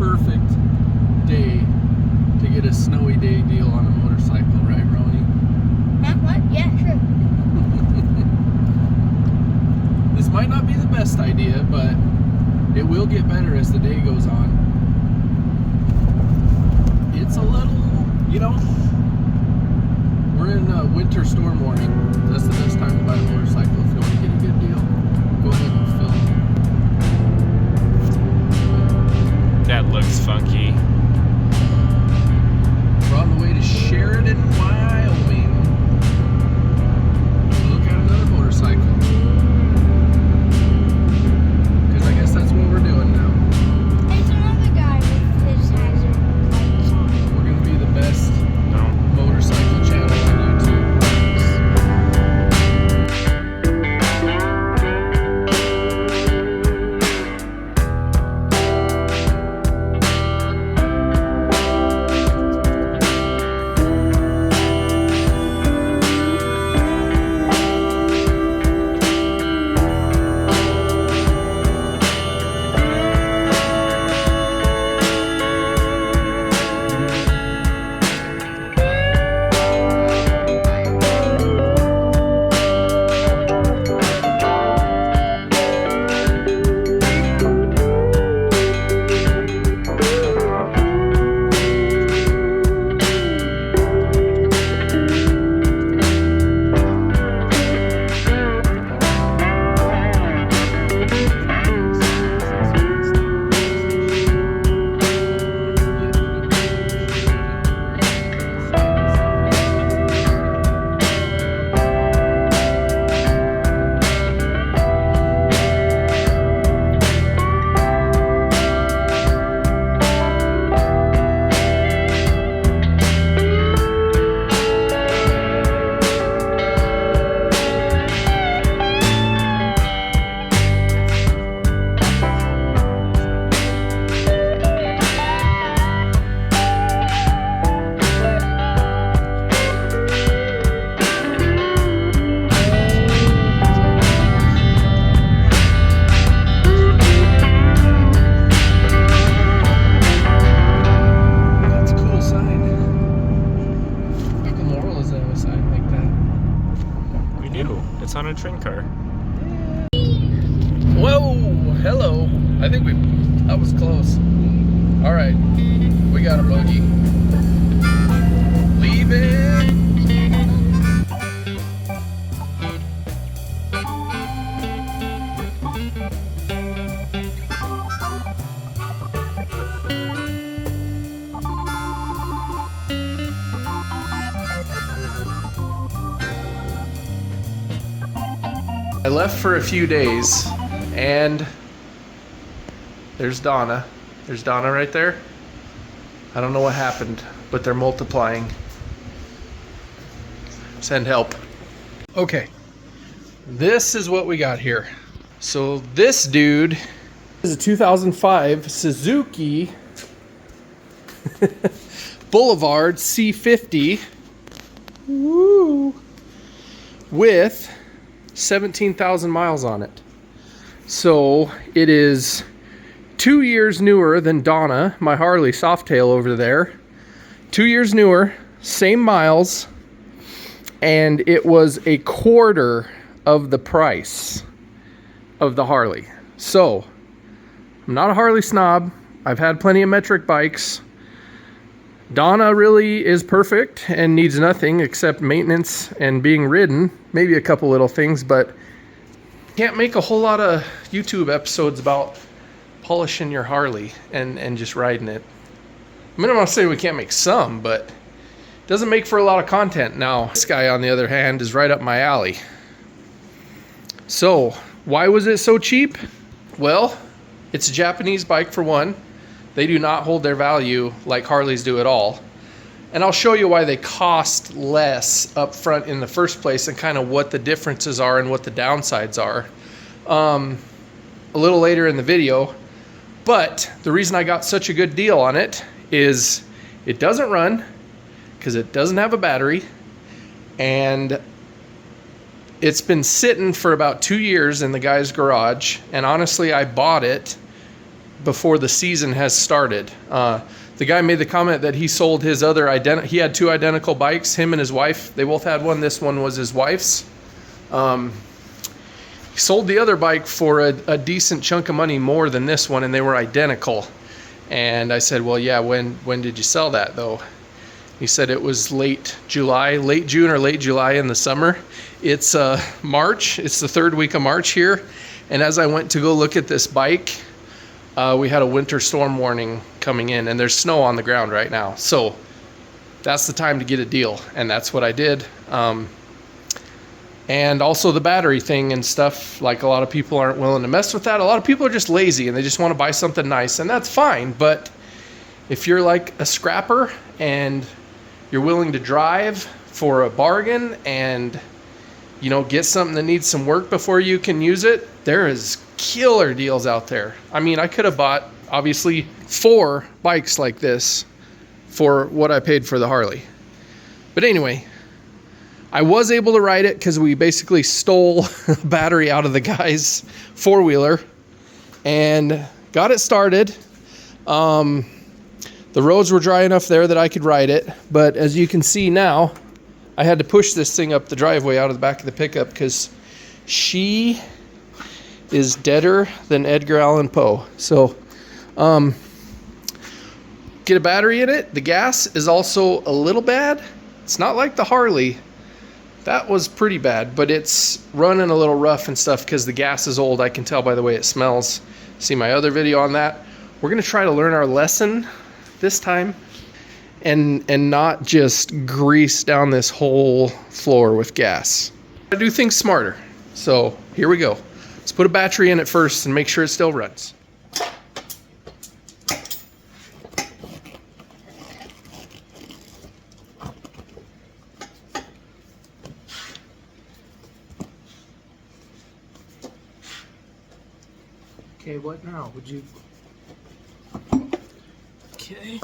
perfect day to get a snowy day deal on a motorcycle, right, Roni? What? Yeah, true. This might not be the best idea, but it will get better as the day goes on. It's a little, you know, we're in a winter storm warning. That's the best time to buy a motorcycle if you want to get a good deal. Go ahead and film. That looks funky. We're on the way to Sheridan, Wyoming. Look at another motorcycle. Because I guess that's what we're doing now. There's another guy with his hazard lights on. We're going to be the best motorcycle channel on YouTube. It's on a train car. Whoa, hello. I think that was close. All right, we got a buggy. Leaving. I left for a few days, and there's Donna. There's Donna right there. I don't know what happened, but they're multiplying. Send help. Okay, this is what we got here. So this dude is a 2005 Suzuki Boulevard C50. Woo! With 17,000 miles on it. So it is 2 years newer than Donna, my Harley Softail over there. 2 years newer, same miles, and it was a quarter of the price of the Harley. So I'm not a Harley snob. I've had plenty of metric bikes. Donna really is perfect and needs nothing except maintenance and being ridden. Maybe a couple little things, but can't make a whole lot of YouTube episodes about polishing your Harley and just riding it. I mean, I'm not saying we can't make some, but it doesn't make for a lot of content. Now, this guy, on the other hand, is right up my alley. So, why was it so cheap? Well, it's a Japanese bike for one. They do not hold their value like Harleys do at all. And I'll show you why they cost less up front in the first place and kind of what the differences are and what the downsides are a little later in the video. But the reason I got such a good deal on it is it doesn't run because it doesn't have a battery, and it's been sitting for about 2 years in the guy's garage. And honestly, I bought it before the season has started. The guy made the comment that he sold his other he had two identical bikes, him and his wife. They both had one. This one was his wife's. He sold the other bike for a decent chunk of money more than this one, and they were identical. And I said, well, yeah, when did you sell that though? He said it was late June or late July in the summer. It's March. It's the third week of March here. And as I went to go look at this bike, we had a winter storm warning coming in, and there's snow on the ground right now. So that's the time to get a deal, and that's what I did. And also the battery thing and stuff, like a lot of people aren't willing to mess with that. A lot of people are just lazy and they just want to buy something nice, and that's fine. But if you're like a scrapper and you're willing to drive for a bargain and, you know, get something that needs some work before you can use it, there is killer deals out there. I mean, I could have bought obviously 4 bikes like this for what I paid for the Harley. But anyway, I was able to ride it because we basically stole a battery out of the guy's 4-wheeler and got it started. The roads were dry enough there that I could ride it, but as you can see now, I had to push this thing up the driveway out of the back of the pickup because she is deader than Edgar Allan Poe. So get a battery in it. The gas is also a little bad. It's not like the Harley. That was pretty bad, but it's running a little rough and stuff because the gas is old. I can tell by the way it smells. See my other video on that. We're gonna try to learn our lesson this time and not just grease down this whole floor with gas. I do things smarter. So here we go. Let's put a battery in it first and make sure it still runs. Okay, what now? Would you... Okay.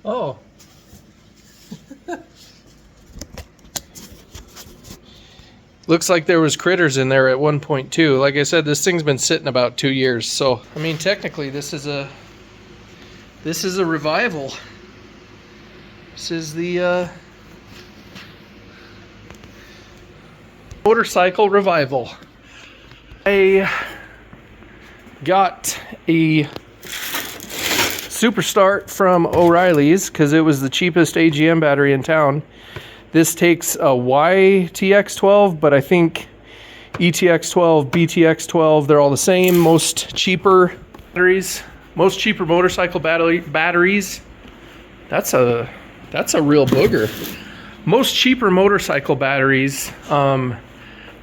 Oh. Looks like there was critters in there at 1.2. Like I said, this thing's been sitting about 2 years. So, I mean, technically this is a revival. This is the motorcycle revival. I got a Super Start from O'Reilly's because it was the cheapest AGM battery in town. This takes a YTX12, but I think ETX12, BTX12, they're all the same. Most cheaper batteries, most cheaper motorcycle batteries. That's a real booger. Most cheaper motorcycle batteries, a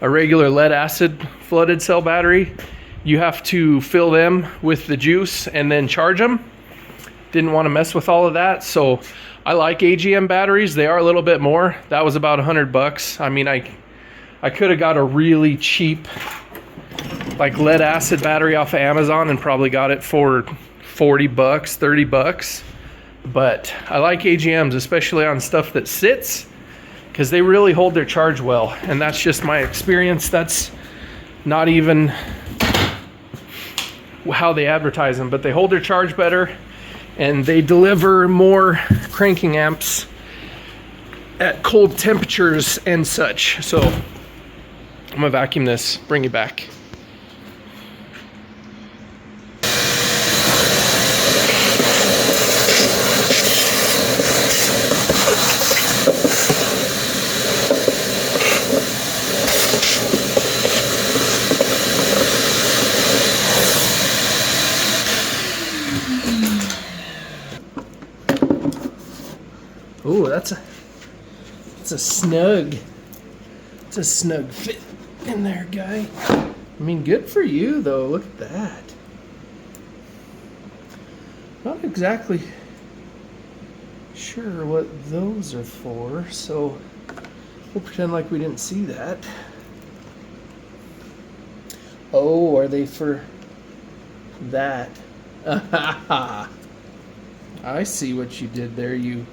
regular lead acid flooded cell battery, you have to fill them with the juice and then charge them. Didn't want to mess with all of that, so I like AGM batteries. They are a little bit more. That was about $100. I mean, I could have got a really cheap like lead acid battery off of Amazon and probably got it for $40, $30. But I like AGMs, especially on stuff that sits, because they really hold their charge well. And that's just my experience. That's not even how they advertise them, but they hold their charge better. And they deliver more cranking amps at cold temperatures and such. So I'm gonna vacuum this, bring it back. Oh, that's a snug fit in there, guy. I mean, good for you though. Look at that. Not exactly sure what those are for, so we'll pretend like we didn't see that. Oh, are they for that. I see what you did there, you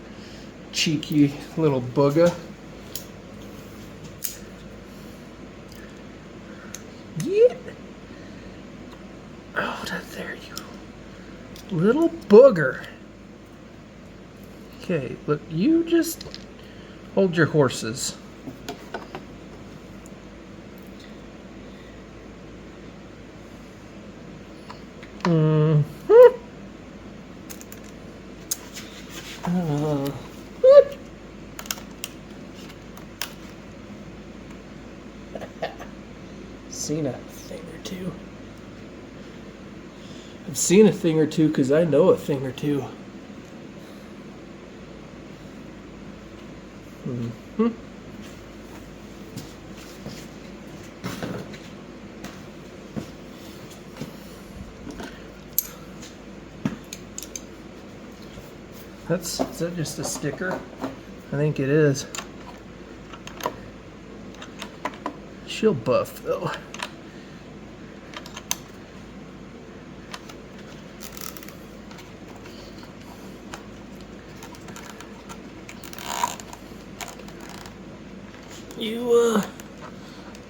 cheeky little booger. Get out of there, you little booger. Okay, look, you just hold your horses. Seen a thing or two. I've seen a thing or two because I know a thing or two. Is that just a sticker? I think it is. She'll buff though.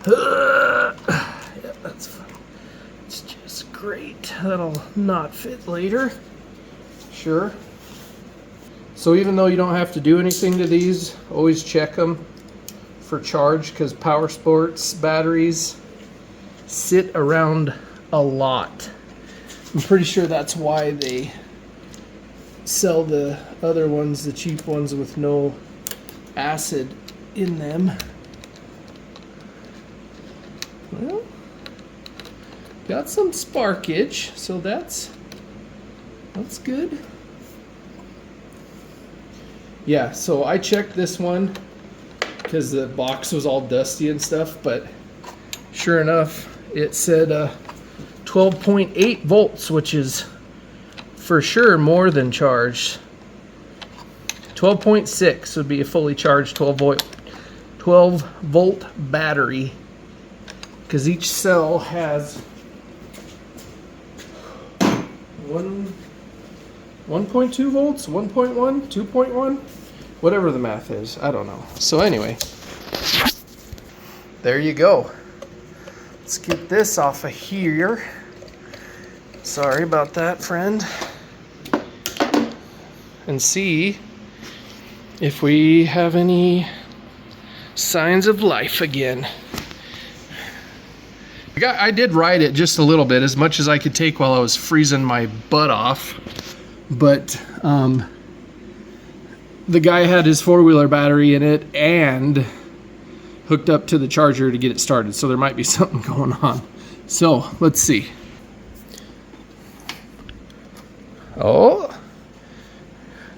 Yeah, that's fine. It's just great. That'll not fit later. Sure. So even though you don't have to do anything to these, always check them for charge, because power sports batteries sit around a lot. I'm pretty sure that's why they sell the other ones, the cheap ones with no acid in them. Well, got some sparkage, so that's good. Yeah, so I checked this one because the box was all dusty and stuff, but sure enough, it said 12.8 volts, which is for sure more than charged. 12.6 would be a fully charged 12 volt battery, because each cell has 1.2 volts, 1.1, 2.1, whatever the math is. I don't know. So anyway, there you go. Let's get this off of here. Sorry about that, friend. And see if we have any signs of life again. I did ride it just a little bit, as much as I could take while I was freezing my butt off. But the guy had his four-wheeler battery in it and hooked up to the charger to get it started, so there might be something going on. So let's see. Oh,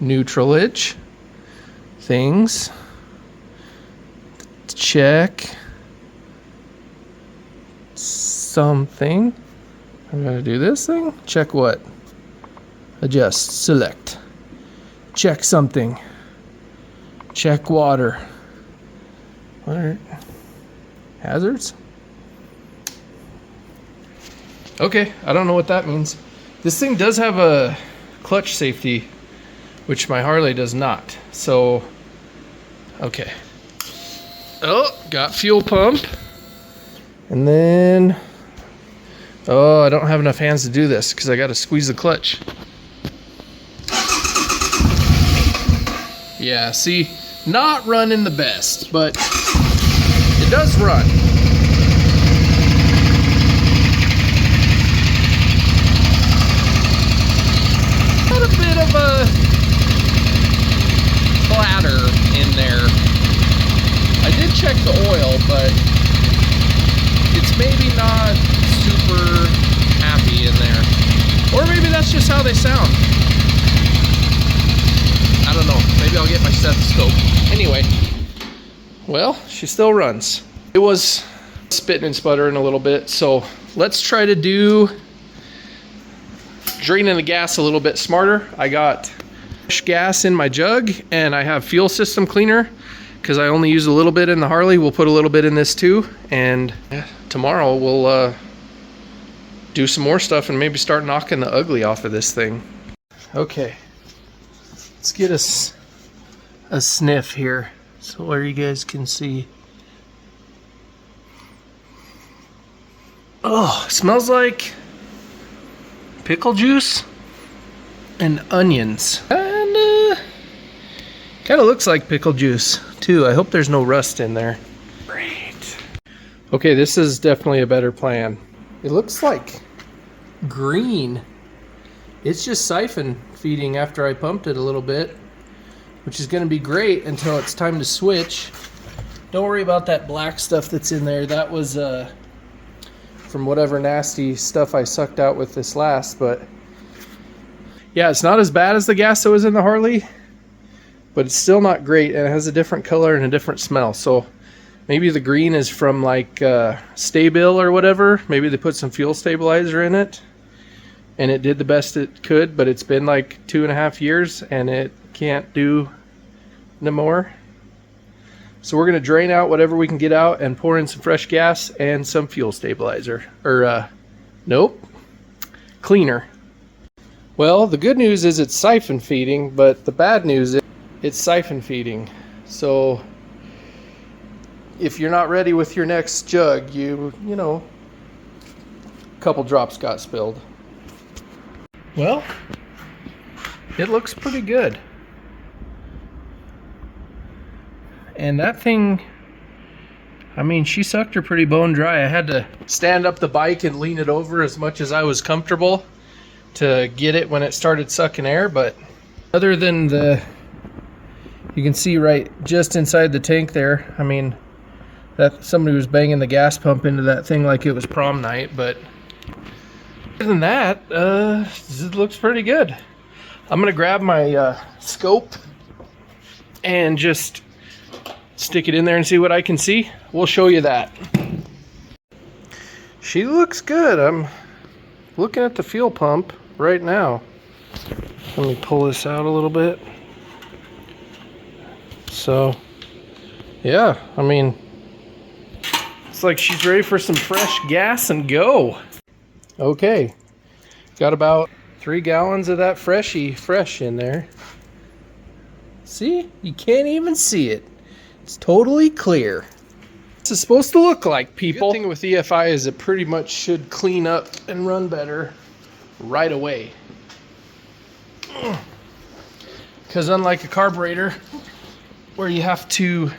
neutralage things. Check something. I'm gonna do this thing. Check what? Adjust, select, check something, check water. What are hazards? Okay, I don't know what that means. This thing does have a clutch safety, which my Harley does not. So, okay. Oh, got fuel pump. And then, oh, I don't have enough hands to do this because I got to squeeze the clutch. Yeah, see, not running the best, but it does run. Got a bit of a clatter in there. I did check the oil, but it's maybe not super happy in there. Or maybe that's just how they sound. I don't know. Maybe I'll get my stethoscope. Anyway, well, she still runs. It was spitting and sputtering a little bit, so let's try to do draining the gas a little bit smarter. I got gas in my jug, and I have fuel system cleaner because I only use a little bit in the Harley. We'll put a little bit in this too, and tomorrow we'll do some more stuff and maybe start knocking the ugly off of this thing. Okay, let's get us a sniff here so where you guys can see. Oh, it smells like pickle juice and onions. And kind of looks like pickle juice too. I hope there's no rust in there. Great. Okay, this is definitely a better plan. It looks like green. It's just siphon feeding after I pumped it a little bit, which is going to be great until it's time to switch. Don't worry about that black stuff that's in there. That was from whatever nasty stuff I sucked out with this last, but yeah, it's not as bad as the gas that was in the Harley, but it's still not great, and it has a different color and a different smell. So maybe the green is from like Sta-Bil or whatever. Maybe they put some fuel stabilizer in it and it did the best it could, but it's been like 2.5 years and it can't do no more. So we're gonna drain out whatever we can get out and pour in some fresh gas and some fuel stabilizer. Or nope, cleaner. Well, the good news is it's siphon feeding, but the bad news is it's siphon feeding. So if you're not ready with your next jug, you know, a couple drops got spilled. Well, it looks pretty good. And that thing, I mean, she sucked her pretty bone dry. I had to stand up the bike and lean it over as much as I was comfortable to get it when it started sucking air. But other than you can see right just inside the tank there, I mean, that somebody was banging the gas pump into that thing like it was prom night. But other than that, it looks pretty good. I'm gonna grab my scope and just stick it in there and see what I can see. We'll show you that. She looks good. I'm looking at the fuel pump right now. Let me pull this out a little bit. So, yeah, I mean, it's like she's ready for some fresh gas and go. Okay, got about 3 gallons of that fresh in there. See, you can't even see it. It's totally clear. This is supposed to look like, people. The good thing with EFI is it pretty much should clean up and run better right away. Because unlike a carburetor, where you have to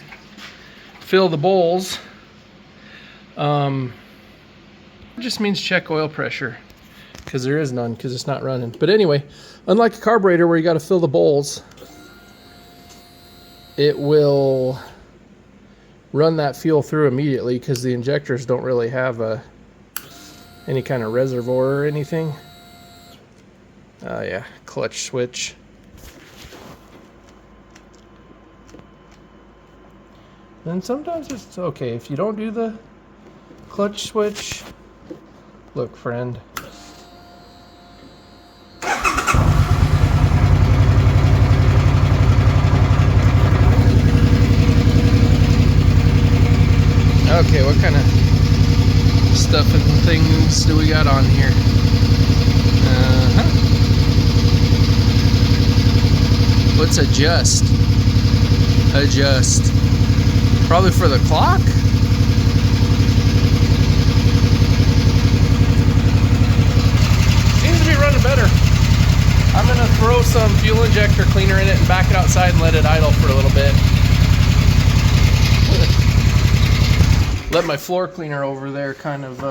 fill the bowls, it just means check oil pressure, because there is none, because it's not running. But anyway, unlike a carburetor where you got to fill the bowls, it will run that fuel through immediately because the injectors don't really have any kind of reservoir or anything. Yeah, clutch switch. And sometimes it's okay if you don't do the clutch switch. Look, friend. Okay, what kind of stuff and things do we got on here? What's adjust? Adjust. Probably for the clock? Seems to be running better. I'm gonna throw some fuel injector cleaner in it and back it outside and let it idle for a little bit. Let my floor cleaner over there kind of,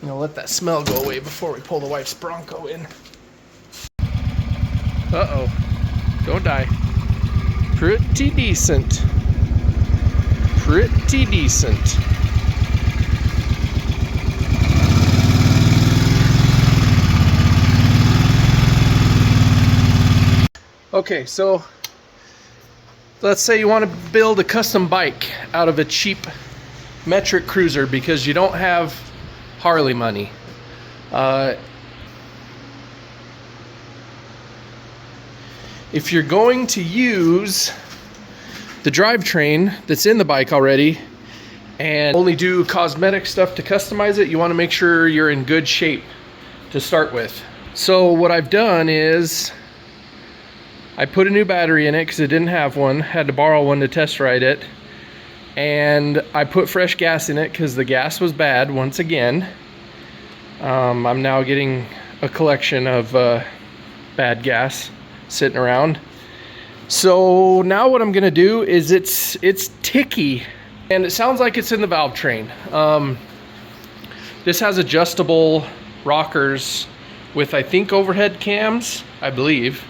you know, let that smell go away before we pull the wife's Bronco in. Uh-oh. Don't die. Pretty decent. Pretty decent. Okay, so let's say you want to build a custom bike out of a cheap metric cruiser because you don't have Harley money. If you're going to use the drivetrain that's in the bike already and only do cosmetic stuff to customize it. You want to make sure you're in good shape to start with. So what I've done is I put a new battery in it because it didn't have one. Had to borrow one to test ride it. And I put fresh gas in it because the gas was bad once again. I'm now getting a collection of bad gas sitting around. So now what I'm gonna do is it's ticky, and it sounds like it's in the valve train. This has adjustable rockers with, I think, overhead cams, I believe.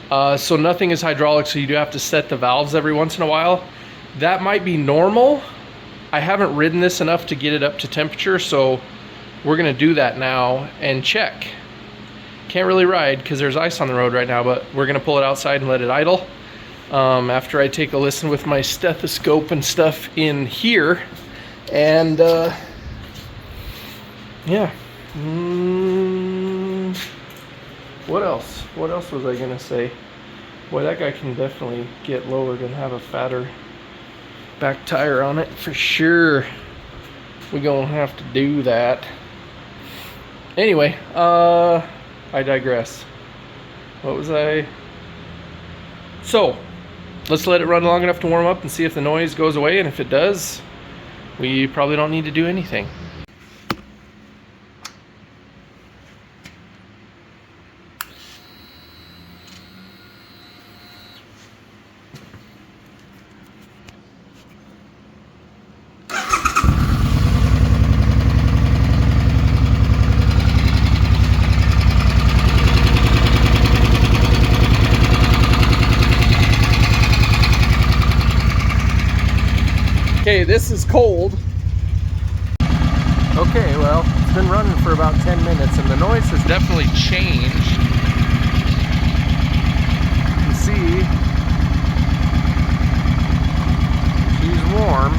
So nothing is hydraulic, so you do have to set the valves every once in a while. That might be normal. I haven't ridden this enough to get it up to temperature, so we're gonna do that now and check. Can't really ride because there's ice on the road right now, but we're gonna pull it outside and let it idle. After I take a listen with my stethoscope and stuff in here. And yeah. What else? What else was I gonna say? Boy, that guy can definitely get lowered and have a fatter back tire on it for sure. We're gonna have to do that. Anyway, I digress. What was I? So, let's let it run long enough to warm up and see if the noise goes away, and if it does, we probably don't need to do anything. Okay, this is cold. Okay, well, it's been running for about 10 minutes and the noise has definitely changed. You can see she's warm.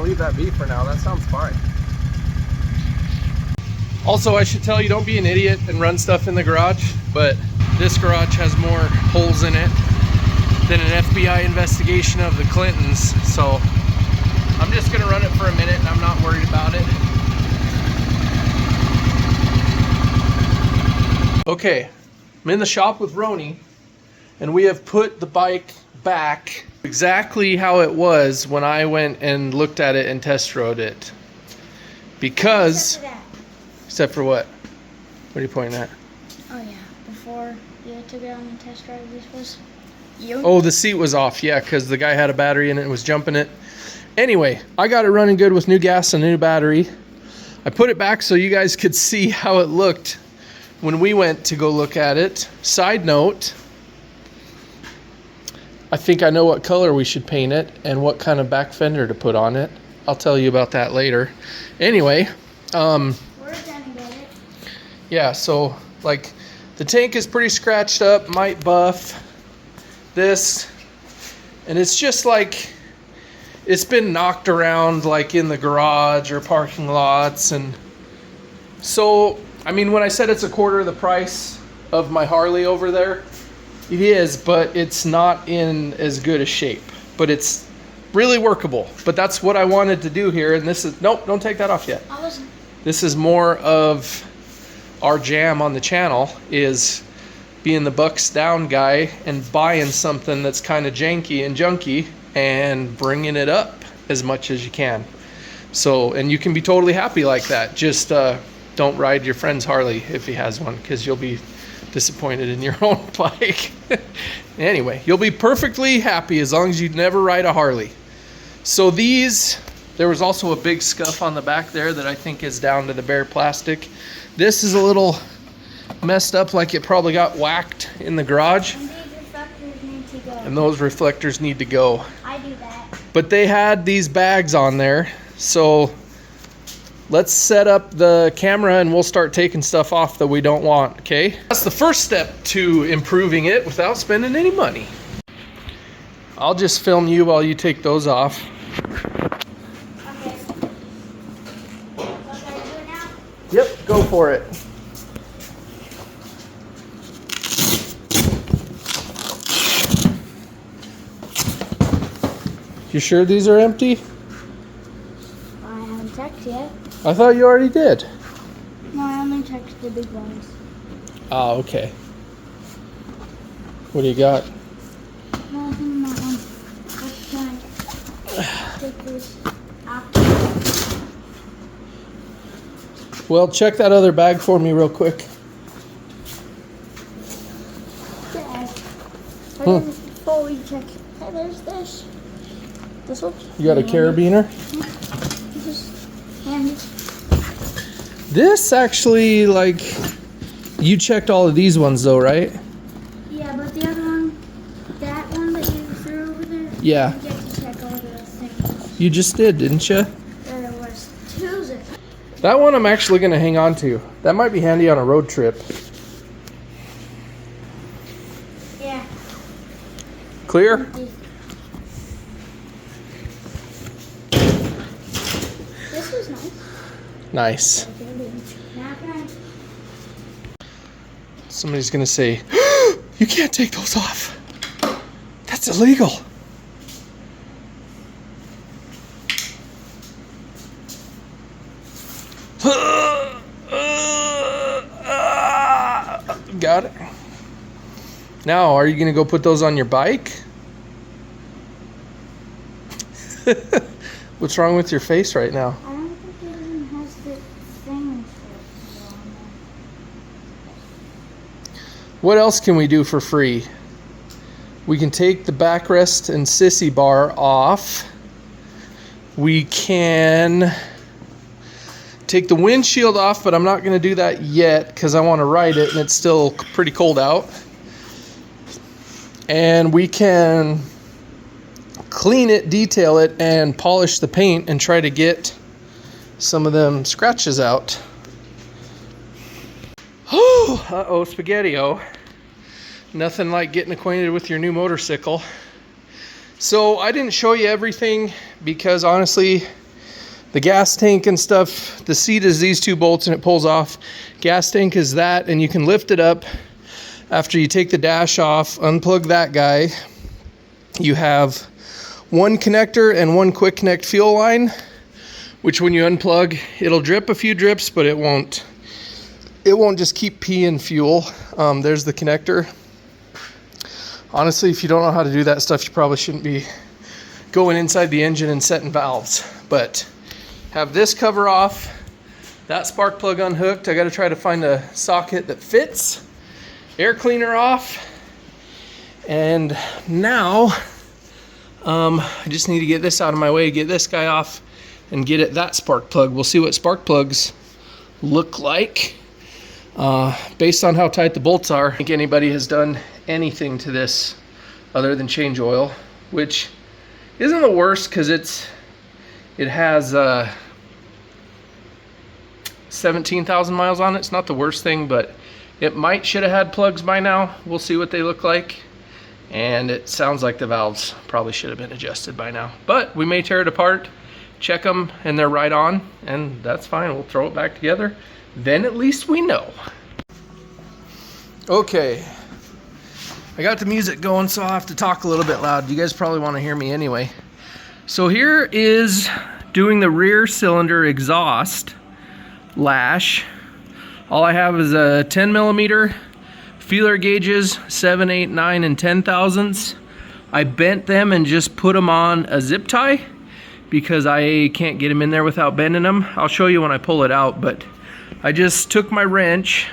Leave that be for now. That sounds fine. Also, I should tell you, don't be an idiot and run stuff in the garage, but this garage has more holes in it than an FBI investigation of the Clintons, so I'm just gonna run it for a minute and I'm not worried about it. Okay, I'm in the shop with Roni and we have put the bike back exactly how it was when I went and looked at it and test rode it. Because except for what? What are you pointing at? Oh yeah, before you took it on the test drive, this was you. Oh, the seat was off, yeah, because the guy had a battery in it and was jumping it. Anyway, I got it running good with new gas and a new battery. I put it back so you guys could see how it looked when we went to go look at it. Side note, I think I know what color we should paint it and what kind of back fender to put on it. I'll tell you about that later. Anyway, We're gonna get it. yeah, so like the tank is pretty scratched up, might buff this, and it's just like it's been knocked around like in the garage or parking lots. And so, I mean, when I said it's a quarter of the price of my Harley over there, it is, but it's not in as good a shape, but it's really workable. But that's what I wanted to do here. And this is, nope, don't take that off yet. I wasn't. This is more of our jam on the channel, is being the bucks down guy and buying something that's kind of janky and junky and bringing it up as much as you can. So, and you can be totally happy like that. Just don't ride your friend's Harley if he has one, because you'll be disappointed in your own bike. Anyway, you'll be perfectly happy as long as you never ride a Harley. So these, there was also a big scuff on the back there that I think is down to the bare plastic. This is a little messed up, like it probably got whacked in the garage. And these reflectors need to go. And those reflectors need to go. I do that. But they had these bags on there, so let's set up the camera and we'll start taking stuff off that we don't want, okay? That's the first step to improving it without spending any money. I'll just film you while you take those off. Okay. So should I do it now? Yep, go for it. You sure these are empty? I haven't checked yet. I thought you already did. No, I only checked the big ones. Oh, okay. What do you got? Nothing in that one. Let's try and take this out. Well, check that other bag for me real quick. Dad, I didn't fully check. Hey, there's this. This looks. You got a carabiner? This is handy. This actually, like, you checked all of these ones though, right? Yeah, but the other one, that one that you threw over there. Yeah. You get to check all the things. You just did, didn't you? There was two zips. That one I'm actually going to hang on to. That might be handy on a road trip. Yeah. Clear? This was nice. Nice. Now can I? Somebody's going to say, you can't take those off. That's illegal. Got it. Now, are you going to go put those on your bike? What's wrong with your face right now? I don't think it even has the thing for it on there. What else can we do for free? We can take the backrest and sissy bar off. We can take the windshield off, but I'm not going to do that yet because I want to ride it and it's still pretty cold out. And we can clean it, detail it, and polish the paint and try to get some of them scratches out. Oh, uh-oh, Spaghetti-O. Nothing like getting acquainted with your new motorcycle. So I didn't show you everything because honestly, the gas tank and stuff, the seat is these two bolts and it pulls off. Gas tank is that, and you can lift it up after you take the dash off, unplug that guy. You have one connector and one quick connect fuel line, which when you unplug, it'll drip a few drips, but it won't just keep peeing fuel. There's the connector. Honestly, if you don't know how to do that stuff, you probably shouldn't be going inside the engine and setting valves. But have this cover off, that spark plug unhooked. I got to try to find a socket that fits. Air cleaner off. And now I just need to get this out of my way, get this guy off, and get it that spark plug. We'll see what spark plugs look like. Based on how tight the bolts are, I don't think anybody has done anything to this other than change oil, which isn't the worst because it has 17,000 miles on it. It's not the worst thing, but it should have had plugs by now. We'll see what they look like. And it sounds like the valves probably should have been adjusted by now. But we may tear it apart, check them, and they're right on, and that's fine. We'll throw it back together. Then at least we know. Okay. I got the music going, so I'll have to talk a little bit loud. You guys probably want to hear me anyway. So here is doing the rear cylinder exhaust lash. All I have is a 10 millimeter feeler gauges, 7, 8, 9, and 10 thousandths. I bent them and just put them on a zip tie because I can't get them in there without bending them. I'll show you when I pull it out, but I just took my wrench.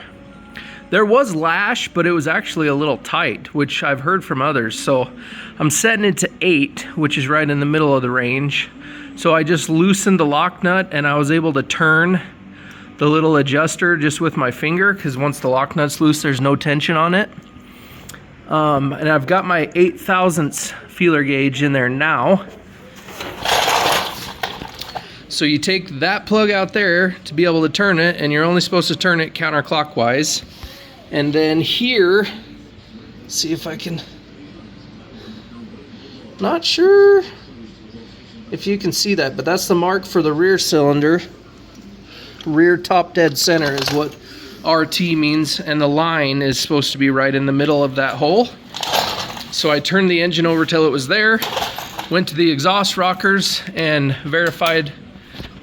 There was lash, but it was actually a little tight, which I've heard from others. So I'm setting it to 8, which is right in the middle of the range. So I just loosened the lock nut and I was able to turn the little adjuster just with my finger, because once the lock nut's loose, there's no tension on it. And I've got my 8 thousandths feeler gauge in there now. So you take that plug out there to be able to turn it, and you're only supposed to turn it counterclockwise. And then here, see if I can Not sure if you can see that, but that's the mark for the rear cylinder. Rear top dead center is what RT means, and the line is supposed to be right in the middle of that hole. So I turned the engine over till it was there, went to the exhaust rockers and verified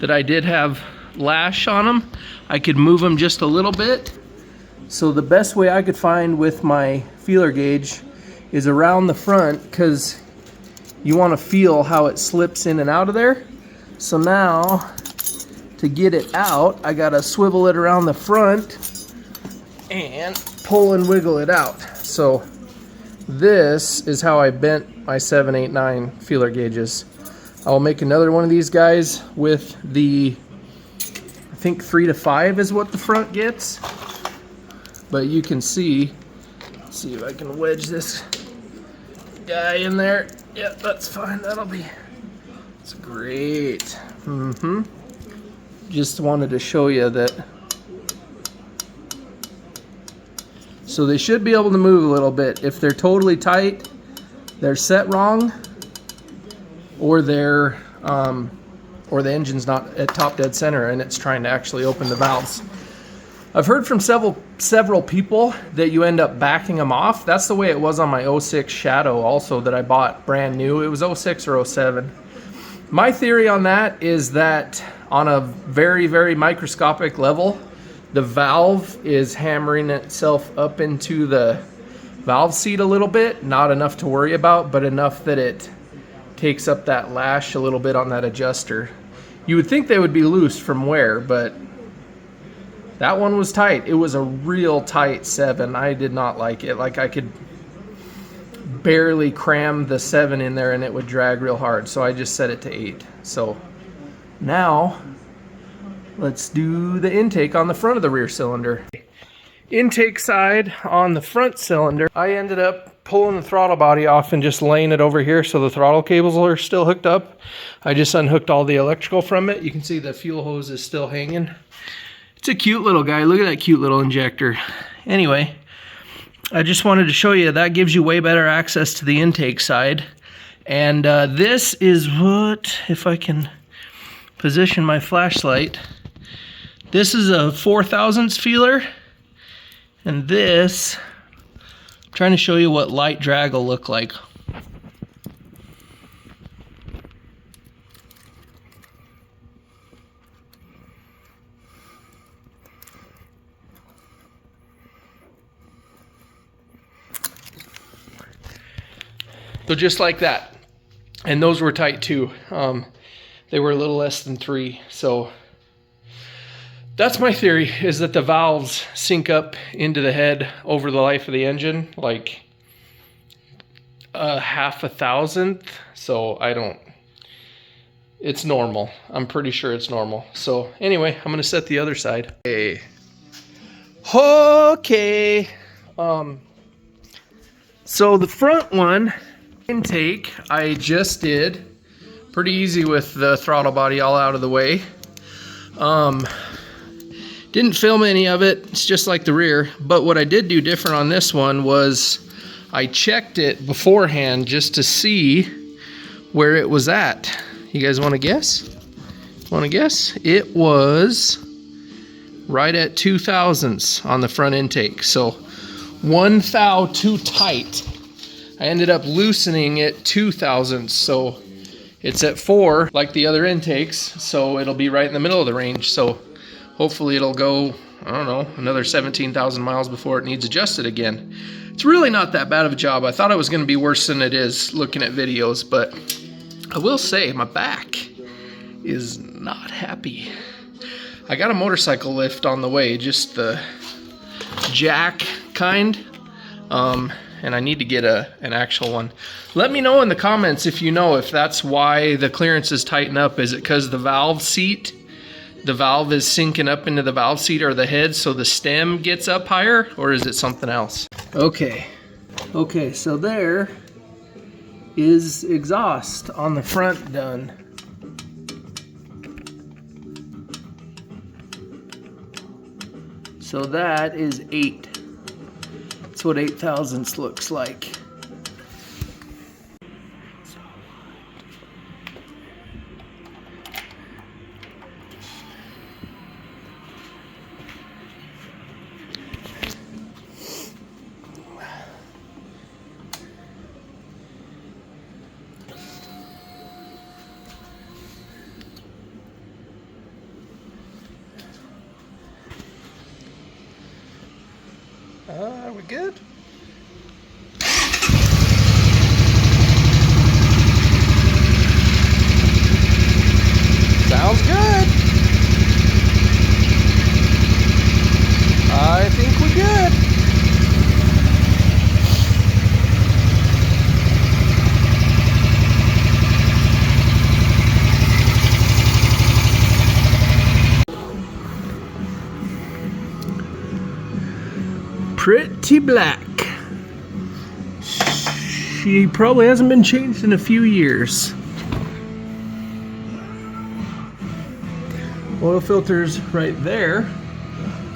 that I did have lash on them. I could move them just a little bit. So the best way I could find with my feeler gauge is around the front, because you want to feel how it slips in and out of there. So now to get it out, I gotta swivel it around the front and pull and wiggle it out. So this is how I bent my 7, 8, 9 feeler gauges. I'll make another one of these guys with the, I think 3 to 5 is what the front gets. But you can see, let's see if I can wedge this guy in there. Yep, that's fine, that's great. Just wanted to show you that. So they should be able to move a little bit. If they're totally tight, they're set wrong, or they're or the engine's not at top dead center and it's trying to actually open the valves. I've heard from several people that you end up backing them off. That's the way it was on my 06 Shadow also, that I bought brand new. It was 06 or 07. My theory on that is that on a very, very microscopic level, the valve is hammering itself up into the valve seat a little bit. Not enough to worry about, but enough that it takes up that lash a little bit on that adjuster. You would think they would be loose from wear, but that one was tight. It was a real tight 7. I did not like it. Like, I could barely cram the 7 in there and it would drag real hard. So I just set it to 8. So now let's do the intake on the front of the rear cylinder. Intake side on the front cylinder, I ended up pulling the throttle body off and just laying it over here so the throttle cables are still hooked up. I just unhooked all the electrical from it. You can see the fuel hose is still hanging. It's a cute little guy. Look at that cute little injector. Anyway, I just wanted to show you that gives you way better access to the intake side. And this is what, if I can position my flashlight, this is a 4/1000 feeler. And this, I'm trying to show you what light drag will look like. So just like that. And those were tight too. They were a little less than 3. So that's my theory, is that the valves sink up into the head over the life of the engine, like a 0.5 1,000th. So it's normal. I'm pretty sure it's normal. So anyway, I'm gonna set the other side. Okay. So the front one, intake, I just did pretty easy with the throttle body all out of the way. Didn't film any of it. It's just like the rear. But what I did do different on this one was I checked it beforehand just to see where it was at. You guys want to guess? Want to guess? It was right at 0.002 on the front intake. So 1 thou too tight. I ended up loosening it 0.002, so it's at 4 like the other intakes, so it'll be right in the middle of the range. So hopefully it'll go, I don't know, another 17,000 miles before it needs adjusted again. It's really not that bad of a job. I thought it was going to be worse than it is looking at videos, but I will say my back is not happy. I got a motorcycle lift on the way, just the jack kind. And I need to get an actual one. Let me know in the comments if you know if that's why the clearances tighten up. Is it because the valve seat, the valve is sinking up into the valve seat or the head so the stem gets up higher, or is it something else? Okay, so there is exhaust on the front done. So that is 8. That's what 0.008 looks like. So Are we good? Sounds good. I think we're good. Pretty black. She probably hasn't been changed in a few years. Oil filter's right there.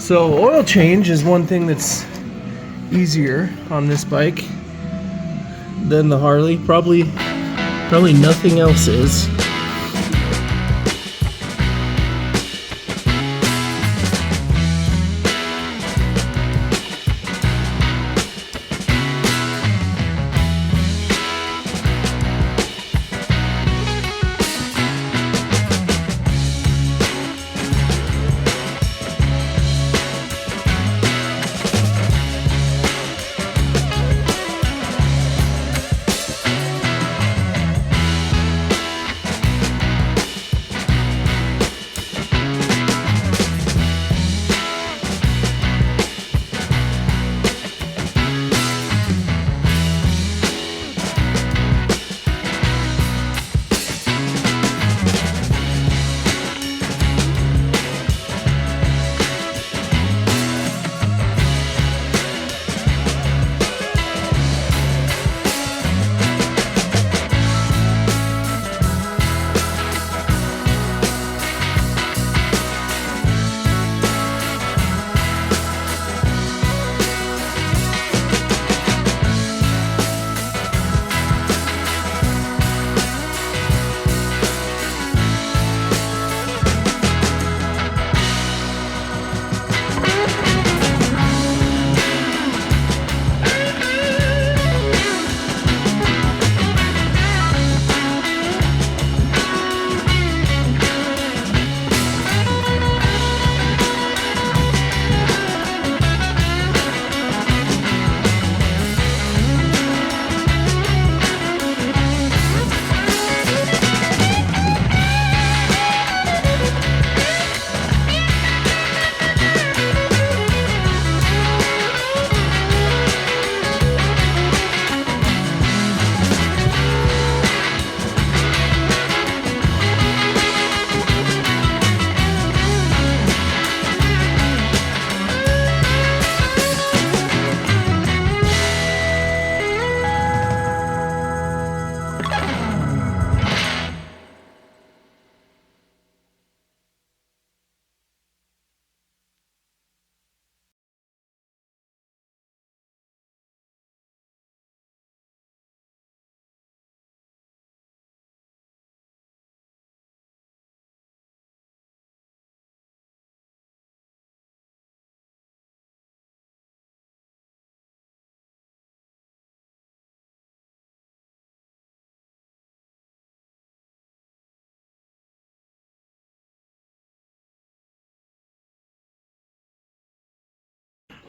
So oil change is one thing that's easier on this bike than the Harley. Probably nothing else is.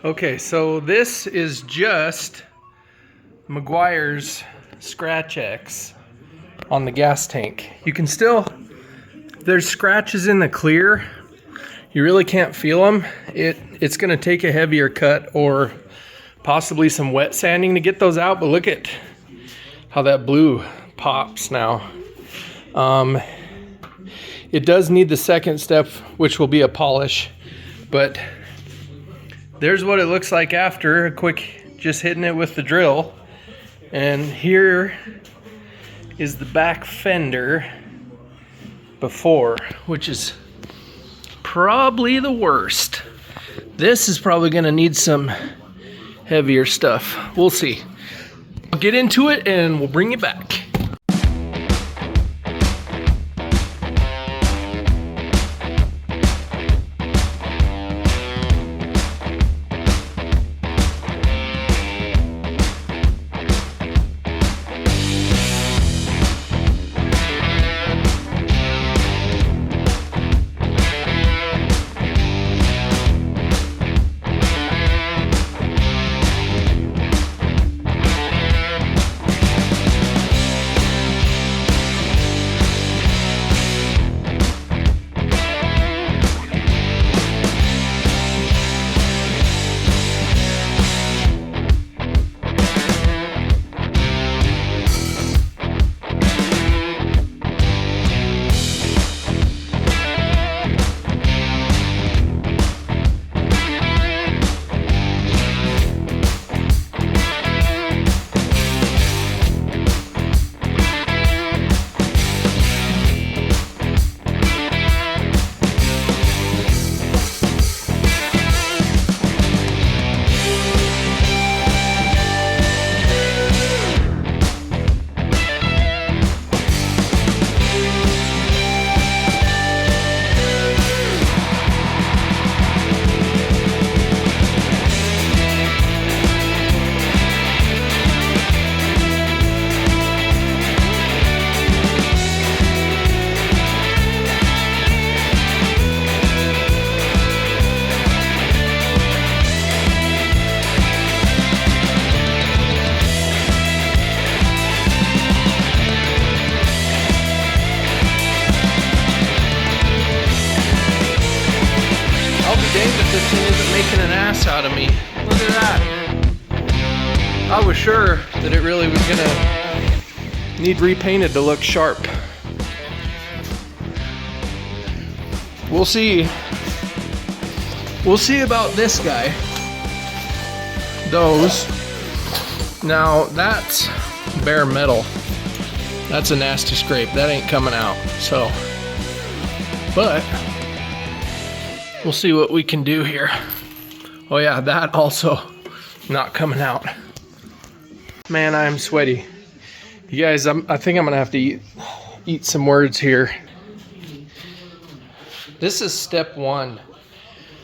Okay, so this is just McGuire's Scratch X on the gas tank. You can still, there's scratches in the clear. You really can't feel them. It's gonna take a heavier cut or possibly some wet sanding to get those out, but look at how that blue pops now. It does need the second step, which will be a polish, but there's what it looks like after a quick just hitting it with the drill. And here is the back fender before, which is probably the worst. This is probably gonna need some heavier stuff. We'll see. I'll get into it and we'll bring you back. this thing isn't making an ass out of me. Look at that. I was sure that it really was gonna need repainted to look sharp. We'll see. We'll see about this guy. Those. Now that's bare metal. That's a nasty scrape. That ain't coming out. So, but we'll see what we can do here. Oh yeah, that also not coming out. Man, I'm sweaty. You guys, I think I'm gonna have to eat some words here. This is step one.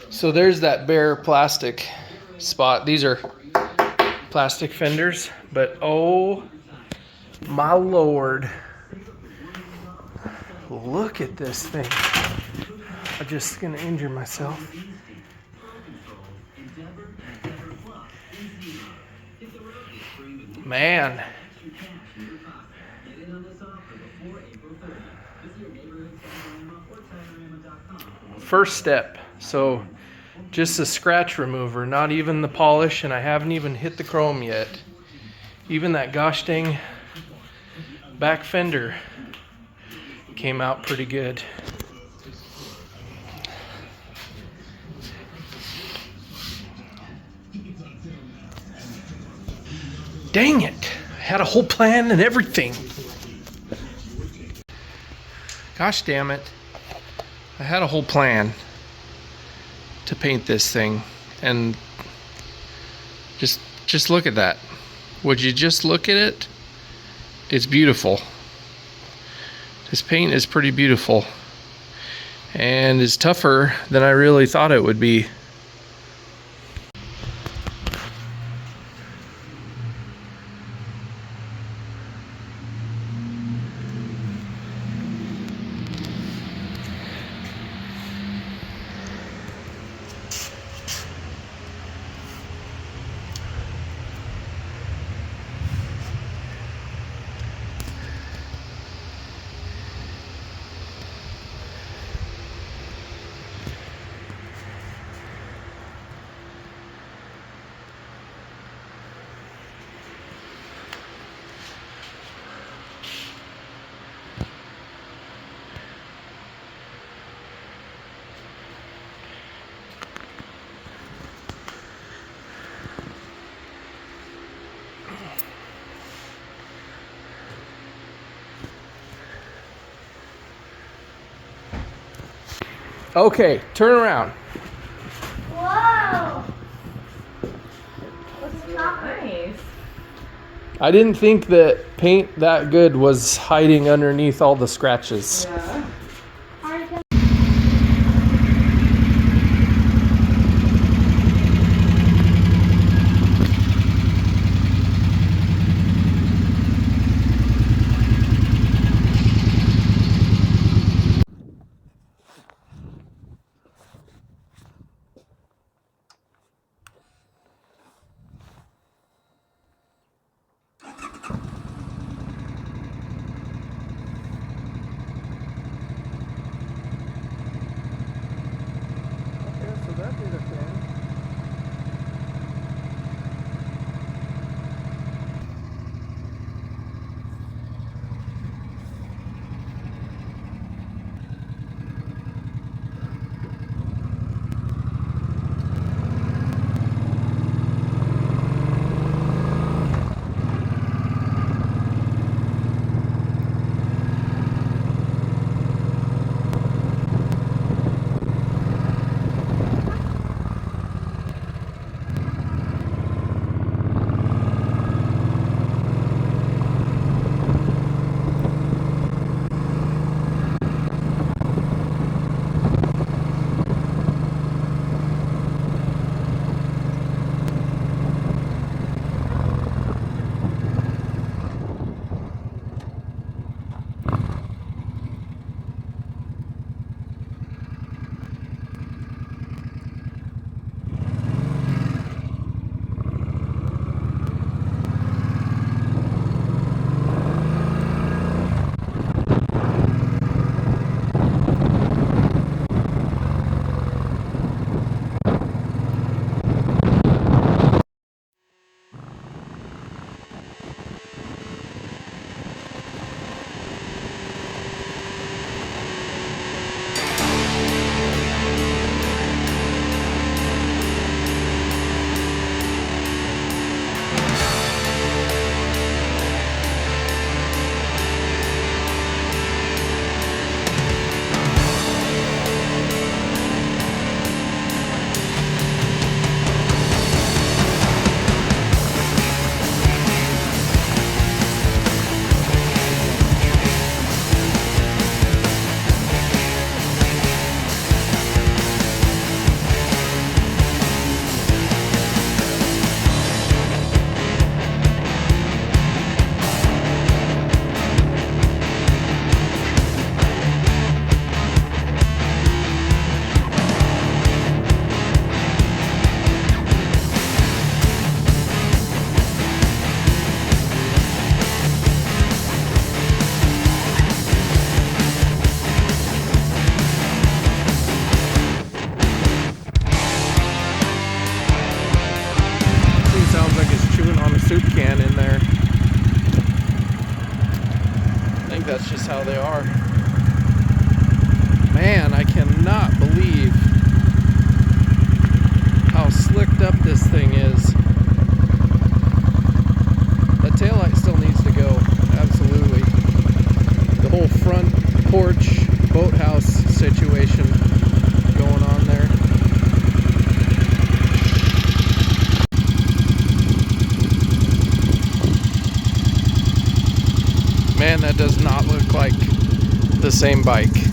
So there's that bare plastic spot. These are plastic fenders, but oh my Lord. Look at this thing. I'm just gonna injure myself. Man. First step. So just a scratch remover, not even the polish, and I haven't even hit the chrome yet. Even that gosh dang back fender came out pretty good. Dang it! I had a whole plan and everything. Gosh damn it. I had a whole plan to paint this thing, and just look at that. Would you just look at it? It's beautiful. This paint is pretty beautiful and is tougher than I really thought it would be. Okay, turn around. Whoa! What's nice. I didn't think that paint that good was hiding underneath all the scratches. Yeah. just how they are. Man, I cannot believe how slicked up this thing is. That taillight still needs to go, absolutely. The whole front porch boathouse situation going on there. Man, that does not look like the same bike.